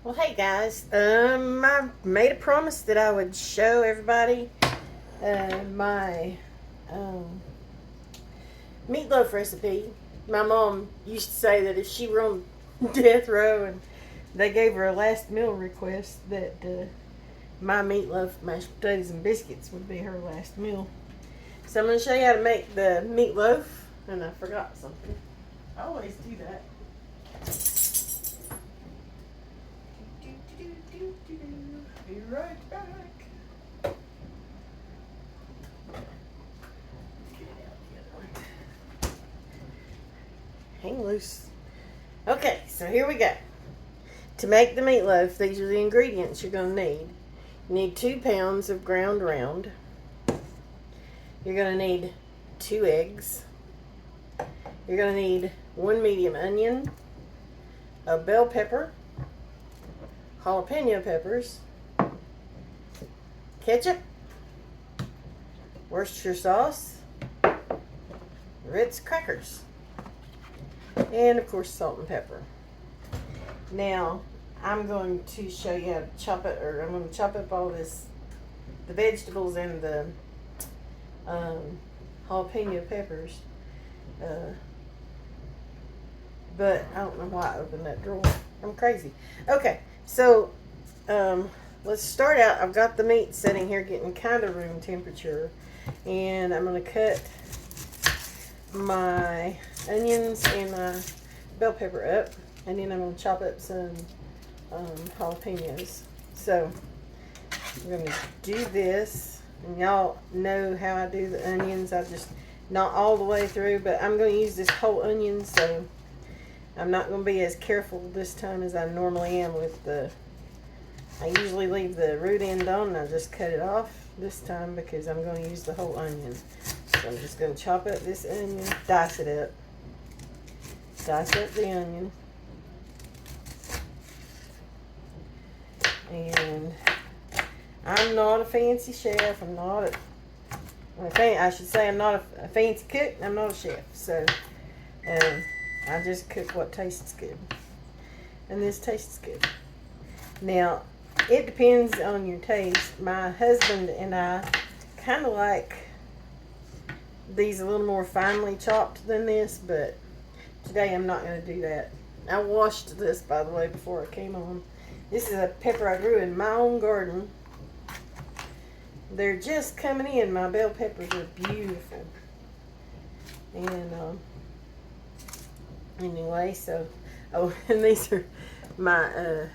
Well, hey guys, I made a promise that I would show everybody my meatloaf recipe. My mom used to say that if she were on death row and they gave her a last meal request, that my meatloaf, mashed potatoes, and biscuits would be her last meal. So I'm going to show you how to make the meatloaf, and I forgot something. I always do that. Be right back. Get it out the other one. Hang loose. Okay, so here we go. To make the meatloaf, these are the ingredients you're going to need. You need 2 pounds of ground round. You're going to need 2 eggs. You're going to need 1 medium onion, a bell pepper, jalapeno peppers, ketchup, Worcestershire sauce, Ritz crackers, and of course salt and pepper. Now I'm going to show you how to chop it, or I'm going to chop up all this, the vegetables and the jalapeno peppers. But I don't know why I opened that drawer. I'm crazy. Okay, so let's start out. I've got the meat sitting here getting kind of room temperature, and I'm going to cut my onions and my bell pepper up, and then I'm going to chop up some jalapenos. So I'm going to do this, and y'all know how I do the onions. I just not all the way through, but I'm going to use this whole onion, so I'm not going to be as careful this time as I normally am with the, I usually leave the root end on and I just cut it off this time because I'm going to use the whole onion. So I'm just going to chop up this onion, dice it up. Dice up the onion. And I'm not a fancy chef. I'm not I should say I'm not a fancy cook. I'm not a chef. So I just cook what tastes good. And this tastes good. Now, it depends on your taste. My husband and I kind of like these a little more finely chopped than this, but today I'm not going to do that. I washed this, by the way, before I came on. This is a pepper I grew in my own garden. They're just coming in. My bell peppers are beautiful. And anyway, so, oh, and these are my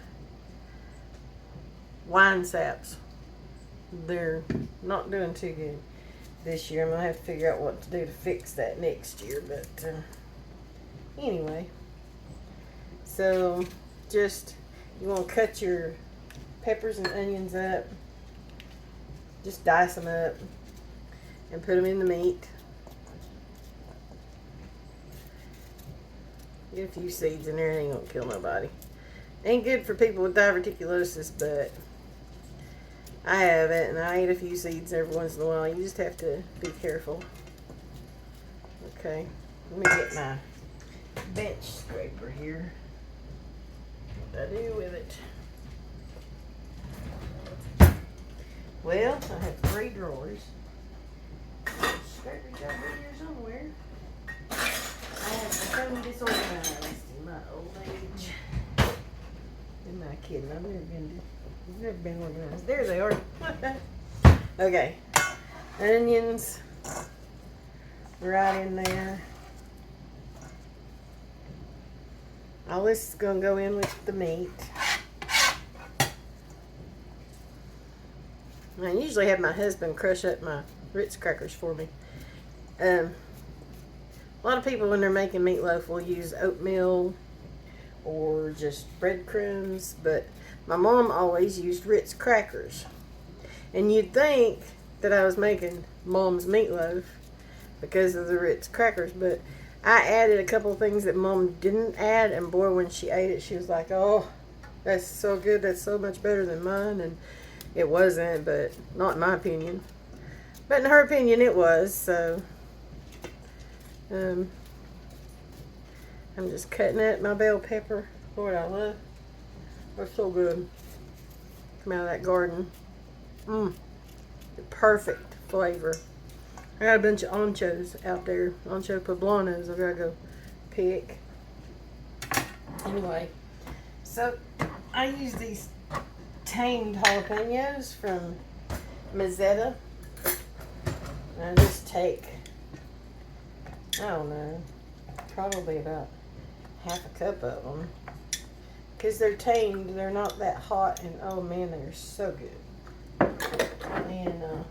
wine saps. They're not doing too good this year. I'm going to have to figure out what to do to fix that next year. But anyway, so just, you want to cut your peppers and onions up. Just dice them up and put them in the meat. Get a few seeds in there, it ain't gonna kill nobody. Ain't good for people with diverticulosis, but I have it, and I eat a few seeds every once in a while. You just have to be careful. Okay, let me get my bench scraper here. What do I do with it? Well, I have 3 drawers. Scraper's over here somewhere. I have become disorganized in my old age. Am I kidding? I've never been organized. There they are. Okay. Onions right in there. All this is going to go in with the meat. I usually have my husband crush up my Ritz crackers for me. A lot of people when they're making meatloaf will use oatmeal or just breadcrumbs, but my mom always used Ritz crackers. And you'd think that I was making mom's meatloaf because of the Ritz crackers, but I added a couple of things that mom didn't add, and boy, when she ate it, she was like, oh, that's so good, that's so much better than mine. And it wasn't, but not in my opinion. But in her opinion, it was. So I'm just cutting up my bell pepper. Lord, I They're so good. Come out of that garden. Mmm. Perfect flavor. I got a bunch of anchos out there. Ancho poblanos I gotta go pick. Anyway, so I use these tamed jalapenos from Mazzetta. I just take, I don't know, probably about half a cup of them. Because they're tamed, they're not that hot, and oh man, they're so good. And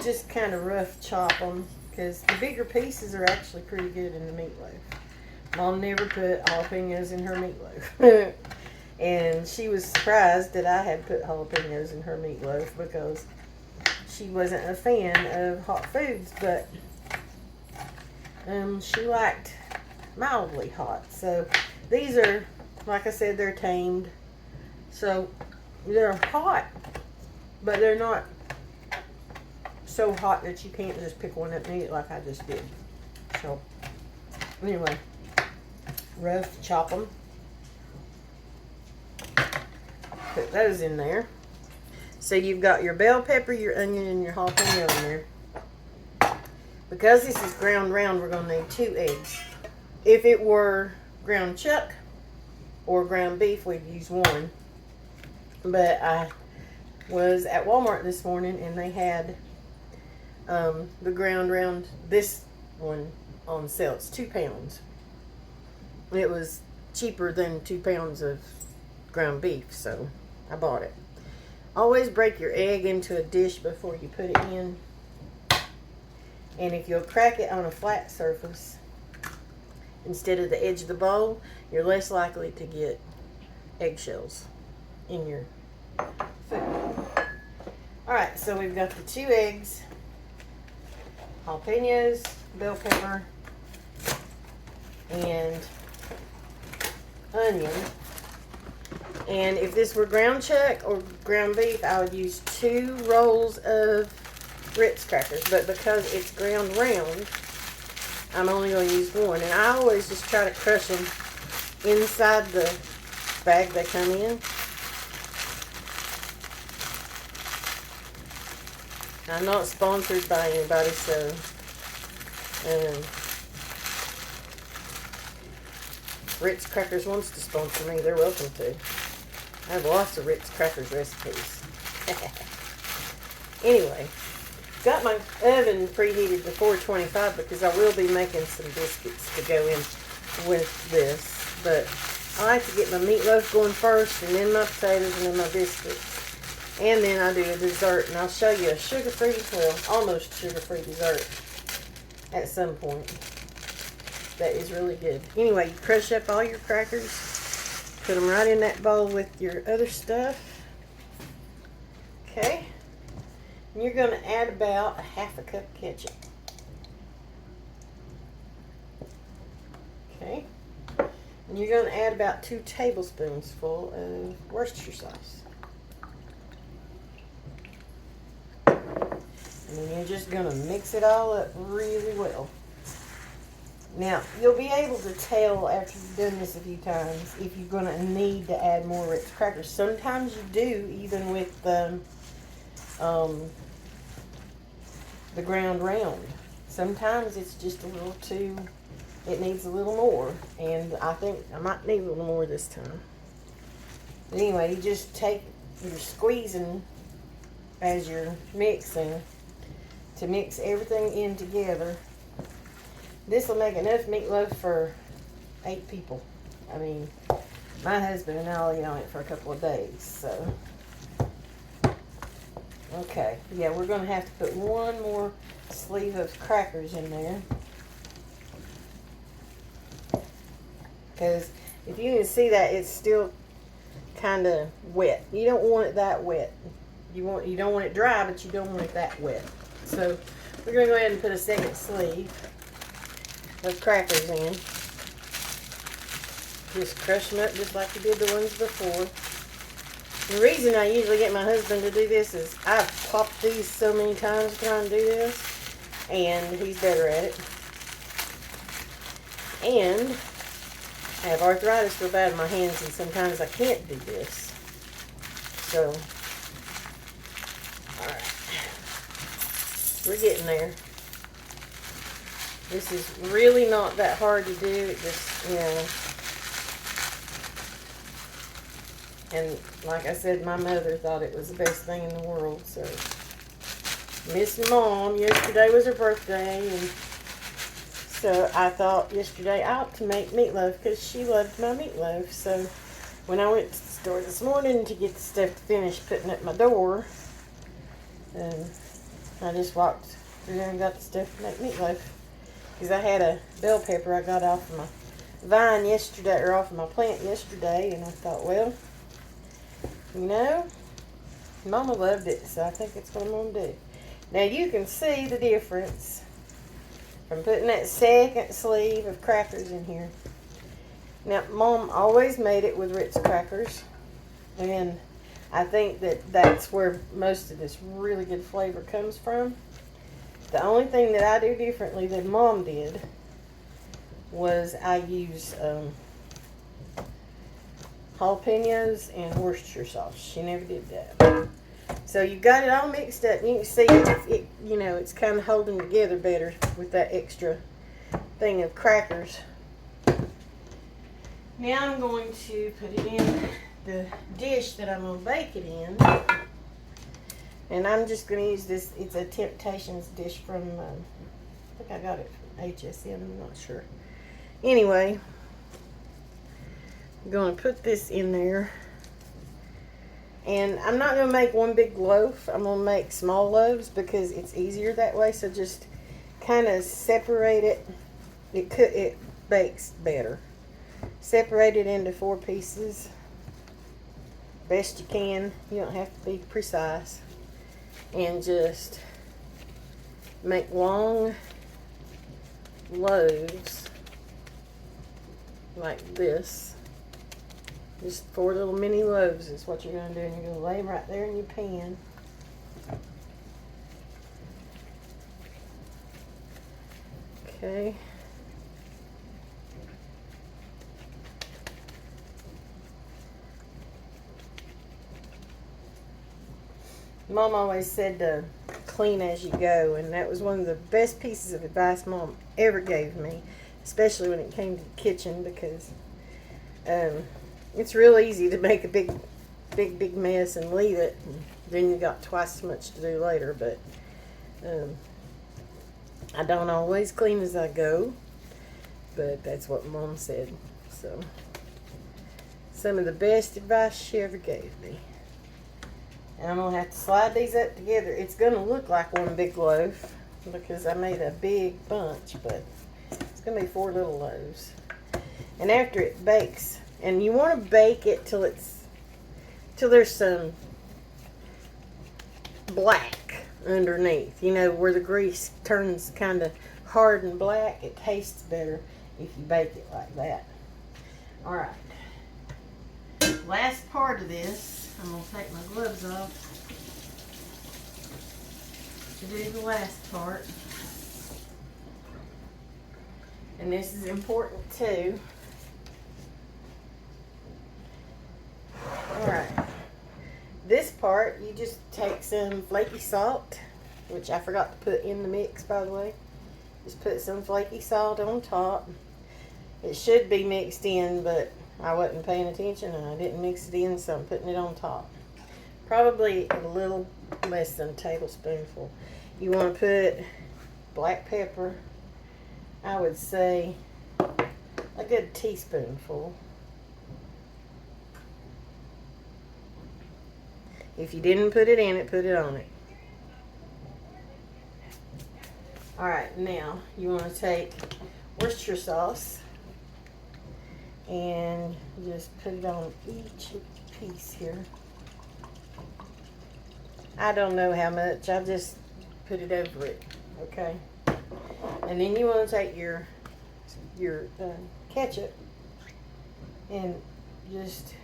just kind of rough chop them, because the bigger pieces are actually pretty good in the meatloaf. Mom never put jalapenos in her meatloaf. And she was surprised that I had put jalapenos in her meatloaf because she wasn't a fan of hot foods, but she liked mildly hot. So these are, like I said, they're tamed. So they're hot, but they're not so hot that you can't just pick one up and eat it like I just did. So anyway, rough chop them. Put those in there. So you've got your bell pepper, your onion, and your jalapeno in there. Because this is ground round, we're going to need 2 eggs. If it were ground chuck or ground beef, we'd use 1. But I was at Walmart this morning and they had the ground round, this one on sale. It's 2 pounds. It was cheaper than 2 pounds of ground beef, so I bought it. Always break your egg into a dish before you put it in. And if you'll crack it on a flat surface instead of the edge of the bowl, you're less likely to get eggshells in your food. Alright, so we've got the 2 eggs, jalapenos, bell pepper, and onion. And if this were ground chuck or ground beef, I would use 2 rolls of Ritz crackers. But because it's ground round, I'm only going to use 1. And I always just try to crush them inside the bag they come in. I'm not sponsored by anybody, so Ritz Crackers wants to sponsor me, they're welcome to. I have lots of Ritz Crackers recipes. Anyway, got my oven preheated to 425 because I will be making some biscuits to go in with this. But I like to get my meatloaf going first, and then my potatoes, and then my biscuits. And then I do a dessert, and I'll show you a sugar-free, well, almost sugar-free dessert at some point. That is really good. Anyway, you crush up all your crackers. Put them right in that bowl with your other stuff. Okay. And you're going to add about a half a cup of ketchup. Okay. And you're going to add about 2 tablespoons full of Worcestershire sauce. And then you're just going to mix it all up really well. Now, you'll be able to tell after you've done this a few times if you're going to need to add more Ritz crackers. Sometimes you do, even with the ground round. Sometimes it's just a little too, it needs a little more. And I think I might need a little more this time. But anyway, you just take your squeezing as you're mixing to mix everything in together. This will make enough meatloaf for 8 people. I mean, my husband and I'll eat on it for a couple of days, so. Okay, yeah, we're going to have to put 1 more sleeve of crackers in there. Because if you can see that, it's still kind of wet. You don't want it that wet. You don't want it dry, but you don't want it that wet. So we're going to go ahead and put a second sleeve of crackers in. Just crush them up just like you did the ones before. The reason I usually get my husband to do this is I've popped these so many times trying to do this, and he's better at it. And I have arthritis real bad in my hands, and sometimes I can't do this. So, alright. We're getting there. This is really not that hard to do. It just, you know. And like I said, my mother thought it was the best thing in the world. So, Miss Mom, yesterday was her birthday, and so I thought yesterday I ought to make meatloaf because she loved my meatloaf. So when I went to the store this morning to get the stuff finished putting at my door, I just walked through there and got the stuff to make meatloaf. Because I had a bell pepper I got off of my vine yesterday, or off of my plant yesterday, and I thought, well, you know, Mama loved it, so I think it's what I'm going to do. Now you can see the difference from putting that second sleeve of crackers in here. Now, Mom always made it with Ritz crackers, and I think that that's where most of this really good flavor comes from. The only thing that I do differently than Mom did was I use jalapenos and Worcestershire sauce. She never did that. So you got it all mixed up. You can see it, you know, it's kind of holding together better with that extra thing of crackers. Now I'm going to put it in the dish that I'm going to bake it in. And I'm just going to use this. It's a Temptations dish from, I think I got it from HSN. I'm not sure. Anyway, I'm going to put this in there. And I'm not going to make one big loaf. I'm going to make small loaves because it's easier that way. So just kind of separate it. It bakes better. Separate it into 4 pieces. Best you can. You don't have to be precise. And just make long loaves like this. Just 4 little mini loaves is what you're going to do. And you're going to lay them right there in your pan. Okay. Mom always said to clean as you go. And that was one of the best pieces of advice Mom ever gave me. Especially when it came to the kitchen, because it's real easy to make a big mess and leave it. And then you got twice as much to do later. But I don't always clean as I go. But that's what Mom said. So, some of the best advice she ever gave me. And I'm going to have to slide these up together. It's going to look like one big loaf because I made a big bunch. But it's going to be 4 little loaves. And after it bakes, and you want to bake it till there's some black underneath. You know, where the grease turns kind of hard and black. It tastes better if you bake it like that. Alright. Last part of this, I'm going to take my gloves off to do the last part. And this is important too. Alright. This part, you just take some flaky salt, which I forgot to put in the mix, by the way. Just put some flaky salt on top. It should be mixed in, but I wasn't paying attention and I didn't mix it in, so I'm putting it on top. Probably a little less than a tablespoonful. You want to put black pepper, I would say a good teaspoonful. If you didn't put it in it, put it on it. Alright, now you want to take Worcestershire sauce and just put it on each piece here. I don't know how much, I just put it over it, okay? And then you want to take your ketchup and just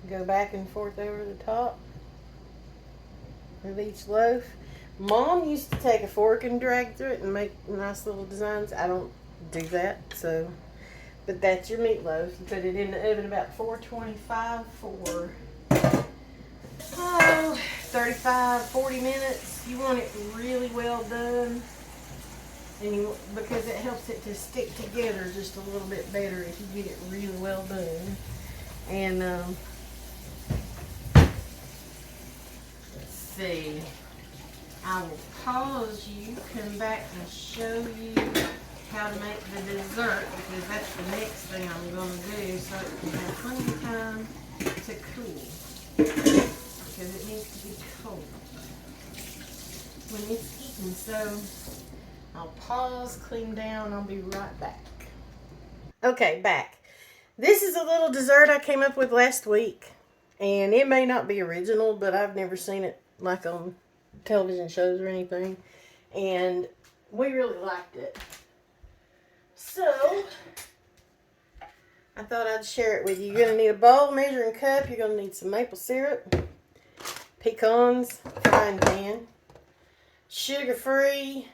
go back and forth over the top of each loaf. Mom used to take a fork and drag through it and make nice little designs. I don't do that, so But that's your meatloaf. You put it in the oven about 425 for 35, 40 minutes. You want it really well done. And because it helps it to stick together just a little bit better if you get it really well done. And let's see. I will pause you, come back and show you how to make the dessert, because that's the next thing I'm going to do, so it can have plenty of time to cool, because it needs to be cold when it's eaten. So I'll pause, clean down, I'll be right back. Okay, back. This is a little dessert I came up with last week, and it may not be original, but I've never seen it like on television shows or anything, and we really liked it. So I thought I'd share it with you. You're going to need a bowl, measuring cup. You're going to need some maple syrup, pecans, frying pan, sugar-free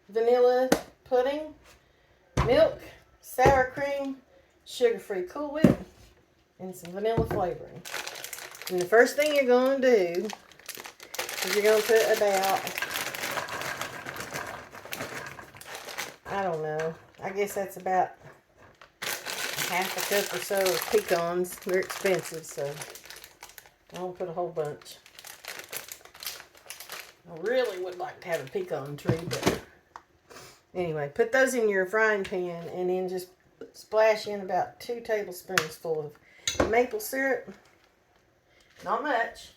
vanilla pudding, milk, sour cream, sugar-free Cool Whip, and some vanilla flavoring. And the first thing you're going to do is you're going to put about, I don't know, I guess that's about half a cup or so of pecans. They're expensive, so I won't put a whole bunch. I really would like to have a pecan tree, but anyway, put those in your frying pan and then just splash in about 2 tablespoons full of maple syrup. Not much.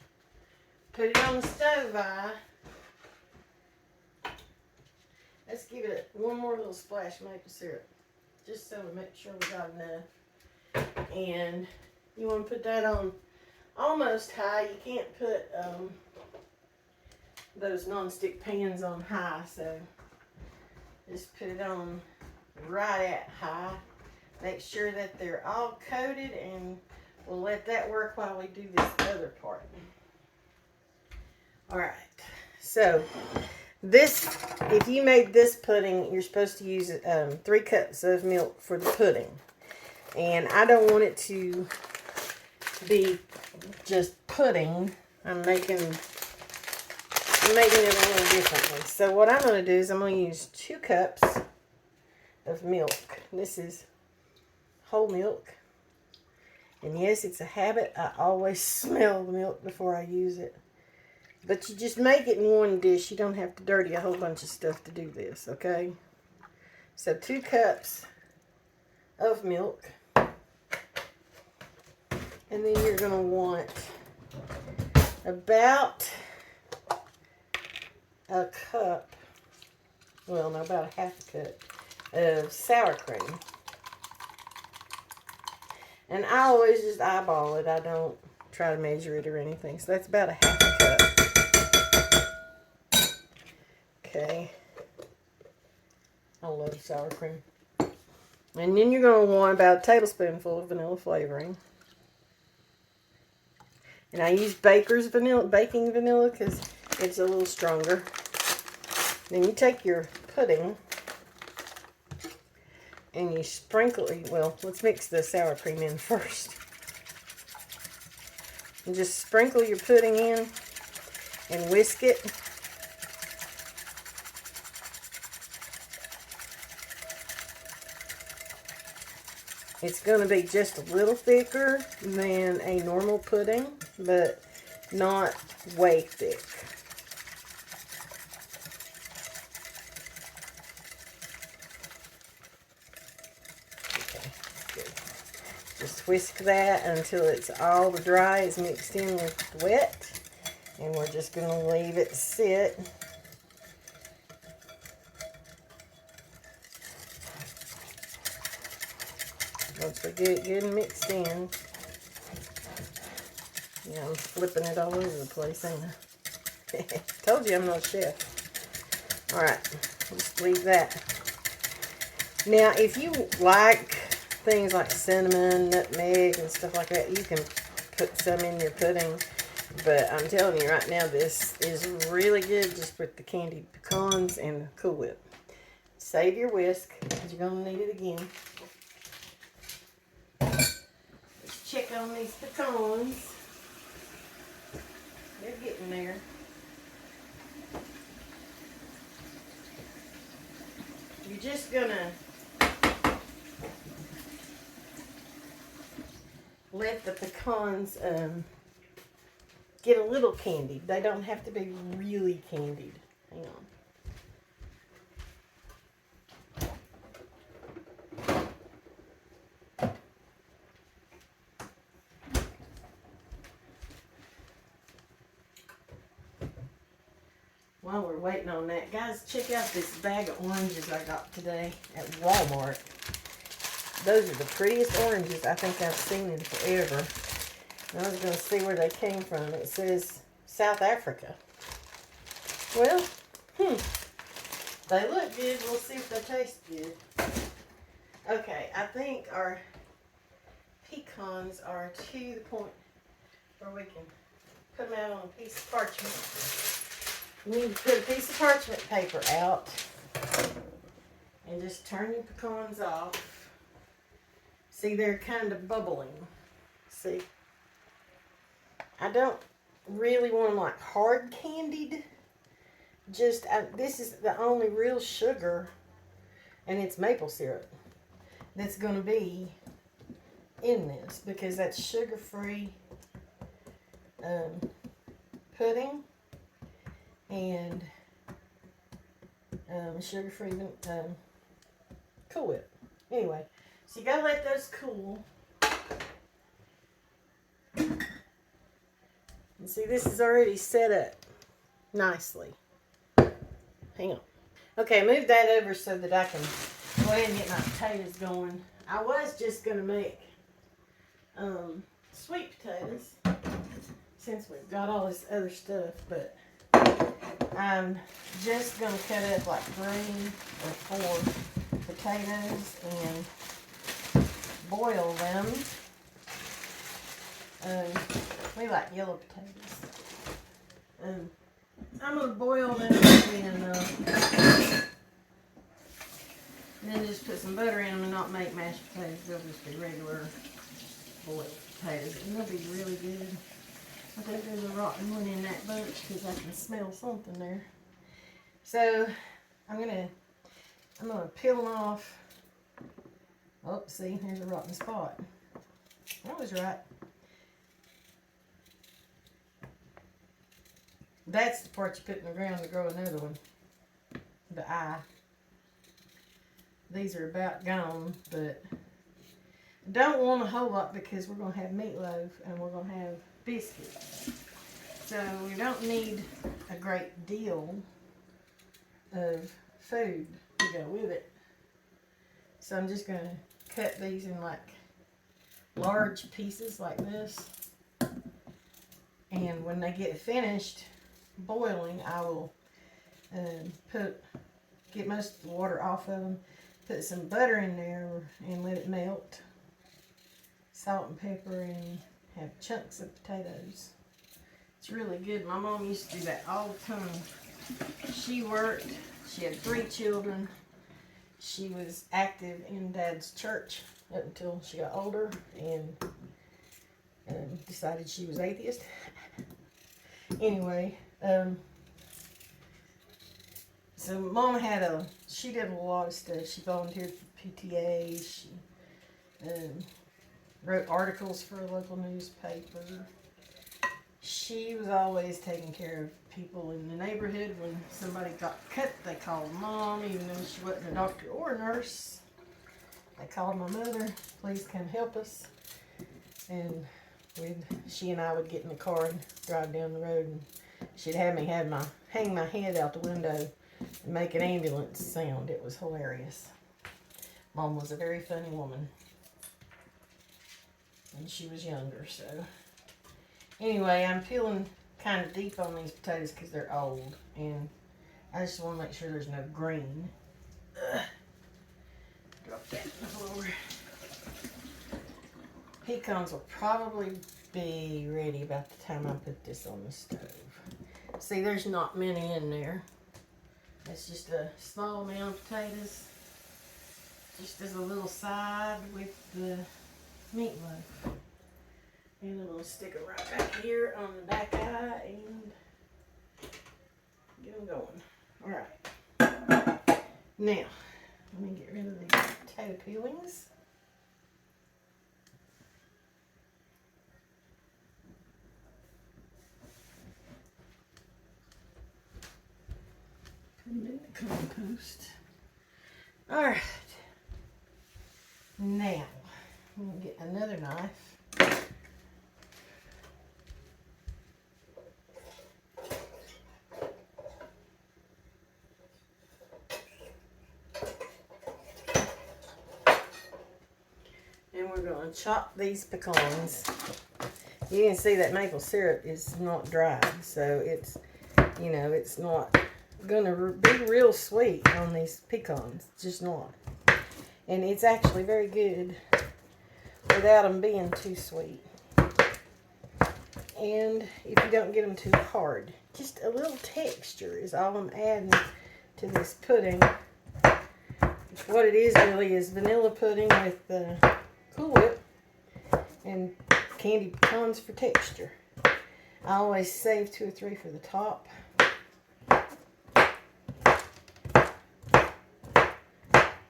Put it on the stove eye. Let's give it one more little splash of maple syrup, just so we make sure we got enough. And you want to put that on almost high. You can't put those non-stick pans on high, so just put it on right at high. Make sure that they're all coated, and we'll let that work while we do this other part. Alright, so this, if you made this pudding, you're supposed to use 3 cups of milk for the pudding. And I don't want it to be just pudding. I'm making it a little differently. So what I'm going to do is I'm going to use 2 cups of milk. This is whole milk. And yes, it's a habit. I always smell the milk before I use it. But you just make it in one dish. You don't have to dirty a whole bunch of stuff to do this, okay? So 2 cups of milk. And then you're going to want about a cup, well, no, about a half a cup of sour cream. And I always just eyeball it. I don't try to measure it or anything. So that's about a half a cup. Okay. I love sour cream. And then you're going to want about a tablespoonful of vanilla flavoring. And I use baker's vanilla, baking vanilla, because it's a little stronger. Then you take your pudding and you sprinkle it. Well, let's mix the sour cream in first. And just sprinkle your pudding in and whisk it. It's going to be just a little thicker than a normal pudding, but not way thick. Okay, good. Just whisk that until it's all the dry is mixed in with the wet. And we're just going to leave it sit. Once we get it good and mixed in, yeah, I'm flipping it all over the place, ain't I? Told you I'm not a chef. Alright, just leave that. Now, if you like things like cinnamon, nutmeg, and stuff like that, you can put some in your pudding. But I'm telling you right now, this is really good just with the candied pecans and the Cool Whip. Save your whisk, because you're going to need it again. check on these pecans. They're getting there. You're just gonna let the pecans get a little candied. They don't have to be really candied. Hang on. While we're waiting on that, guys, check out this bag of oranges I got today at Walmart. Those are the prettiest oranges I think I've seen in forever. And I was going to see where they came from. It says South Africa. Well, they look good. We'll see if they taste good. Okay, I think our pecans are to the point where we can put them out on a piece of parchment. You need to put a piece of parchment paper out and just turn your pecans off. See, they're kind of bubbling. See? I don't really want them like hard candied. Just, this is the only real sugar, and it's maple syrup, that's going to be in this, because that's sugar-free pudding and sugar-free Cool Whip. Anyway, so you gotta let those cool. And see, this is already set up nicely. Hang on. Okay, move that over so that I can go ahead and get my potatoes going. I was just gonna make sweet potatoes since we've got all this other stuff, but I'm just going to cut up like 3 or 4 potatoes and boil them. We like yellow potatoes. I'm going to boil them and then just put some butter in them and not make mashed potatoes. They'll just be regular boiled potatoes. And they'll be really good. I think there's a rotten one in that bunch because I can smell something there. So I'm gonna peel them off. Oh, see, here's a rotten spot. That was right. That's the part you put in the ground to grow another one. The eye. These are about gone, but don't want a whole lot because we're gonna have meatloaf and we're gonna have biscuits. So we don't need a great deal of food to go with it. So I'm just going to cut these in like large pieces like this. And when they get finished boiling, I will get most of the water off of them, put some butter in there and let it melt, salt and pepper, and have chunks of potatoes. It's really good. My mom used to do that all the time. She worked. She had 3 children. She was active in Dad's church up until she got older and decided she was atheist. Anyway, so Mom had she did a lot of stuff. She volunteered for PTA. She wrote articles for a local newspaper. She was always taking care of people in the neighborhood. When somebody got cut, they called Mom, even though she wasn't a doctor or a nurse. They called my mother, please come help us. And she and I would get in the car and drive down the road, and she'd have me hang my head out the window and make an ambulance sound. It was hilarious. Mom was a very funny woman. And she was younger, so. Anyway, I'm peeling kind of deep on these potatoes because they're old. And I just want to make sure there's no green. Drop that in the floor. Pecans will probably be ready about the time I put this on the stove. See, there's not many in there. It's just a small amount of potatoes. Just as a little side with the meatloaf. And I'm going to stick them right back here on the back eye and get them going. Alright. Now, let me get rid of these potato peelings. Put them in the compost. Alright. Now, I'm going to get another knife. And we're going to chop these pecans. You can see that maple syrup is not dried, so it's, you know, it's not going to be real sweet on these pecans. It's just not. And it's actually very good without them being too sweet. And if you don't get them too hard, just a little texture is all I'm adding to this pudding. What it is really is vanilla pudding with Cool Whip and candied pecans for texture. I always save 2 or 3 for the top.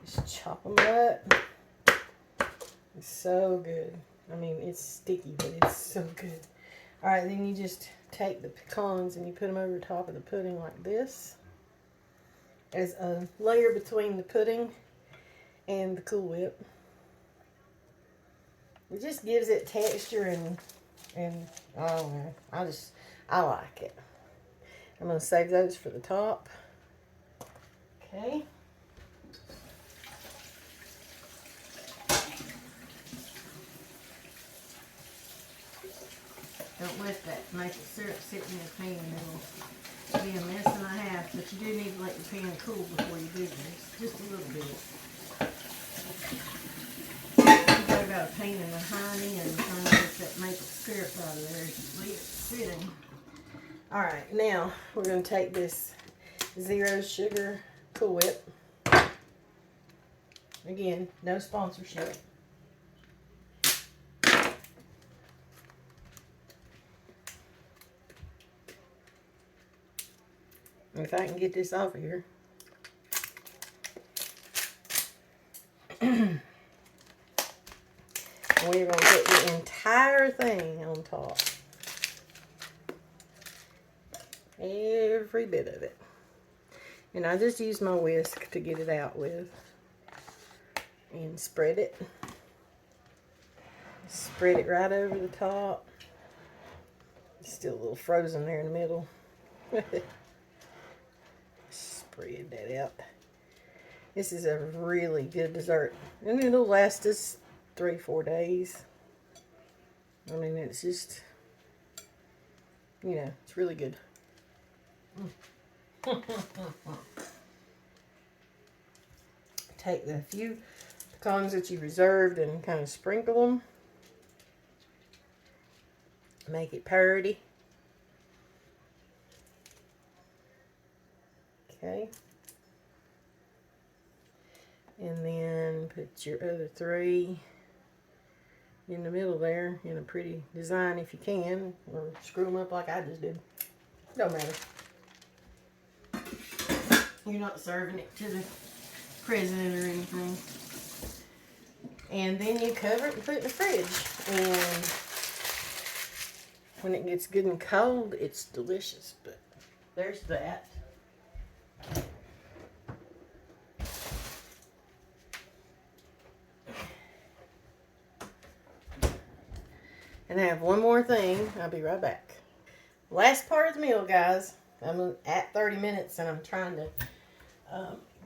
Just chop them up. It's so good. I mean, it's sticky, but it's so good. Alright, then you just take the pecans and you put them over the top of the pudding like this, as a layer between the pudding and the Cool Whip. It just gives it texture and I don't know. I like it. I'm going to save those for the top. Okay. Don't let that maple syrup sit in your pan. It'll be a mess and a half, but you do need to let your pan cool before you do this. Just a little bit. You got about a pain in the hiney and trying to get that maple syrup out of there. Just leave it sitting. Alright, now we're going to take this 0 sugar Cool Whip. Again, no sponsorship. If I can get this off of here. We're going to put the entire thing on top. Every bit of it. And I just use my whisk to get it out with. And spread it. Spread it right over the top. It's still a little frozen there in the middle. Spread that out. This is a really good dessert. And it'll last us 3-4 days. I mean, it's just, you know, it's really good. Take the few pecans that you reserved and kind of sprinkle them. Make it purty. Okay. And then put your other 3 in the middle there in a pretty design if you can, or screw them up like I just did. Don't matter. You're not serving it to the president or anything. And then you cover it and put it in the fridge. And when it gets good and cold, it's delicious. But there's that. And I have one more thing. I'll be right back. Last part of the meal, guys. I'm at 30 minutes and I'm trying to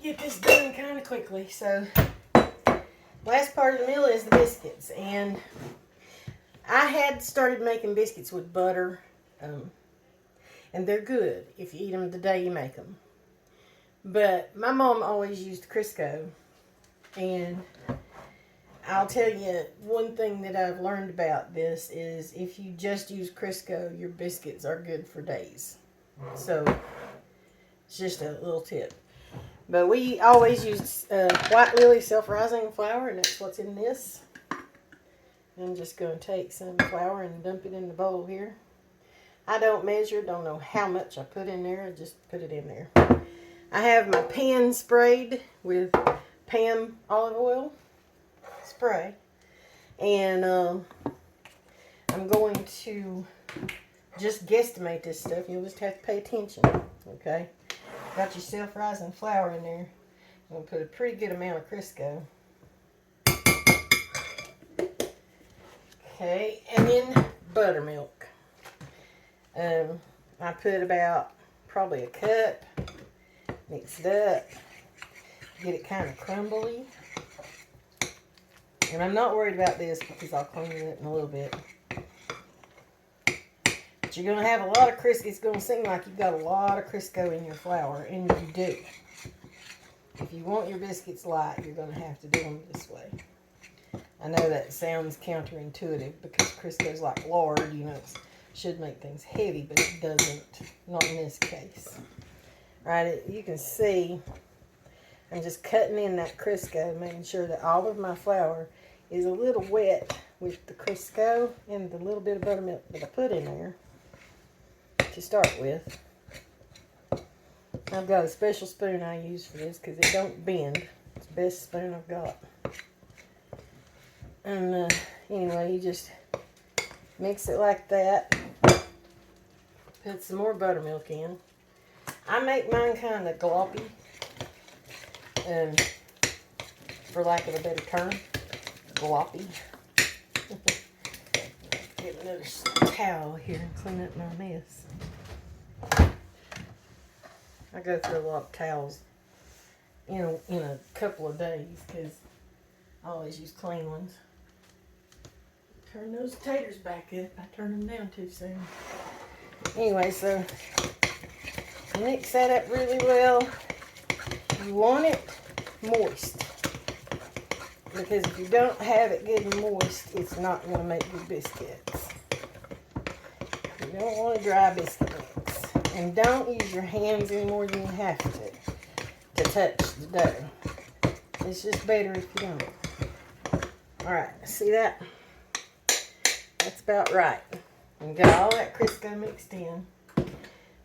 get this done kind of quickly. So, last part of the meal is the biscuits. And I had started making biscuits with butter. And they're good if you eat them the day you make them. But my mom always used Crisco. And I'll tell you, one thing that I've learned about this is if you just use Crisco, your biscuits are good for days. So, it's just a little tip. But we always use White Lily self-rising flour, and that's what's in this. I'm just going to take some flour and dump it in the bowl here. I don't measure, don't know how much I put in there. I just put it in there. I have my pan sprayed with Pam olive oil spray. And I'm going to just guesstimate this stuff. You'll just have to pay attention. Okay? Got your self-rising flour in there. I'm going to put a pretty good amount of Crisco. Okay, and then buttermilk. I put about probably a cup. Mix it up. Get it kind of crumbly. And I'm not worried about this because I'll clean it up in a little bit. But you're going to have a lot of Crisco. It's going to seem like you've got a lot of Crisco in your flour, and you do. If you want your biscuits light, you're going to have to do them this way. I know that sounds counterintuitive because Crisco's like lard, you know, it should make things heavy, but it doesn't. Not in this case. Right, you can see I'm just cutting in that Crisco, making sure that all of my flour is a little wet with the Crisco and the little bit of buttermilk that I put in there to start with. I've got a special spoon I use for this because it don't bend. It's the best spoon I've got. And anyway, you just mix it like that. Put some more buttermilk in. I make mine kind of gloppy, for lack of a better term, gloppy. Get another towel here and clean up my mess. I go through a lot of towels in a couple of days because I always use clean ones. Turn those taters back up. I turned them down too soon. Anyway, so mix that up really well. You want it moist. Because if you don't have it good and moist, it's not going to make good biscuits. You don't want a dry biscuit mix. And don't use your hands any more than you have to touch the dough. It's just better if you don't. Alright, see that? That's about right. And got all that Crisco mixed in.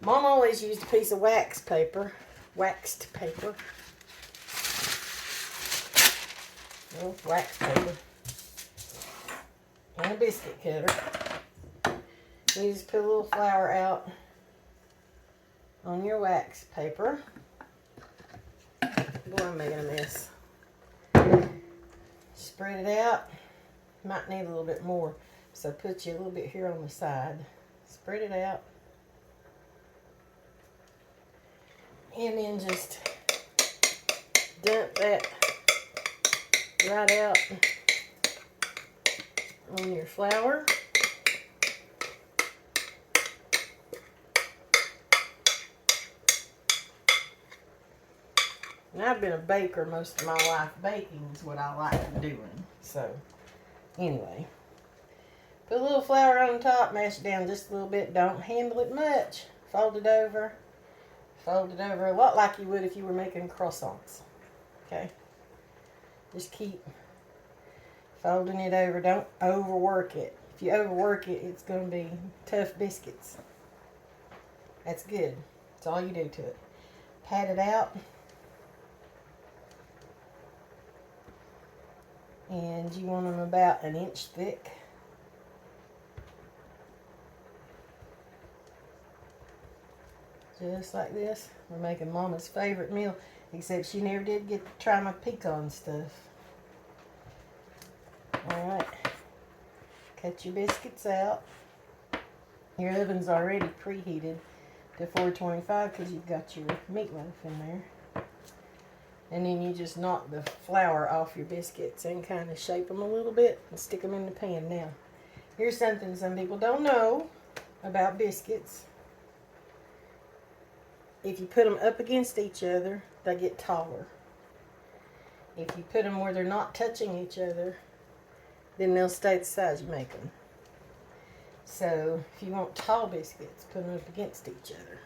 Mom always used a piece of waxed paper. Wax paper. And a biscuit cutter. You just put a little flour out on your wax paper. Boy, I'm making a mess. Spread it out. Might need a little bit more. So put you a little bit here on the side. Spread it out. And then just dump that right out on your flour. And I've been a baker most of my life. Baking is what I like doing. So, anyway. Put a little flour on top, mash it down just a little bit. Don't handle it much. Fold it over. Fold it over a lot like you would if you were making croissants. Okay? Just keep folding it over. Don't overwork it. If you overwork it, it's going to be tough biscuits. That's good. That's all you do to it. Pat it out. And you want them about an inch thick. Just like this. We're making Mama's favorite meal, except she never did get to try my pecan stuff. Alright. Cut your biscuits out. Your oven's already preheated to 425 because you've got your meatloaf in there. And then you just knock the flour off your biscuits and kind of shape them a little bit and stick them in the pan. Now, here's something some people don't know about biscuits. If you put them up against each other, they get taller. If you put them where they're not touching each other, then they'll stay the size you make them. So, if you want tall biscuits, put them up against each other.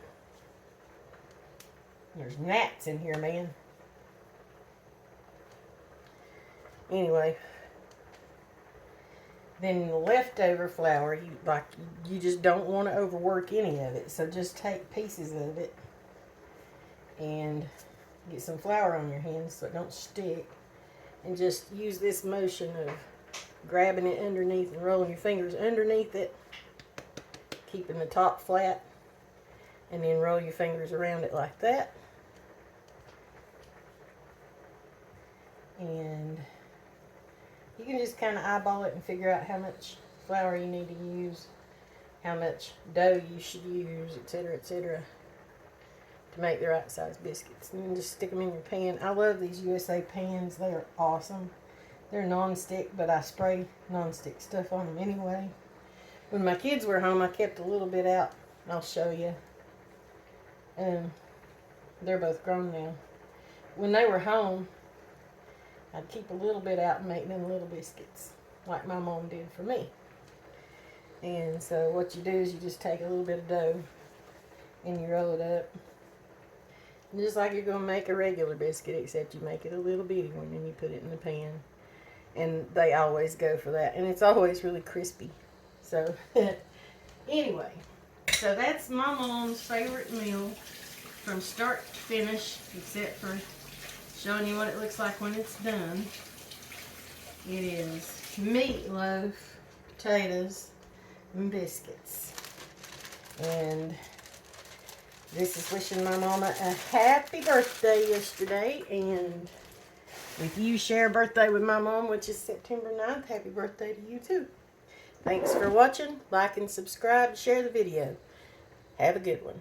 There's gnats in here, man. Then the leftover flour, you just don't want to overwork any of it. So just take pieces of it and get some flour on your hands so it don't stick. And just use this motion of grabbing it underneath and rolling your fingers underneath it, keeping the top flat, and then roll your fingers around it like that. And you can just kind of eyeball it and figure out how much flour you need to use, how much dough you should use, etc., to make the right size biscuits. And then just stick them in your pan. I love these USA pans. They are awesome. They're non-stick, but I spray non-stick stuff on them anyway. When my kids were home, I kept a little bit out. I'll show you. They're both grown now. When they were home, I'd keep a little bit out and make them little biscuits, like my mom did for me. And so what you do is you just take a little bit of dough and you roll it up. And just like you're going to make a regular biscuit, except you make it a little bitty one and you put it in the pan. And they always go for that. And it's always really crispy. So, anyway. So that's my mom's favorite meal from start to finish, except for showing you what it looks like when it's done. It is meatloaf, potatoes, and biscuits. And this is wishing my mama a happy birthday yesterday. And if you share a birthday with my mom, which is September 9th, happy birthday to you too. Thanks for watching. Like and subscribe. Share the video. Have a good one.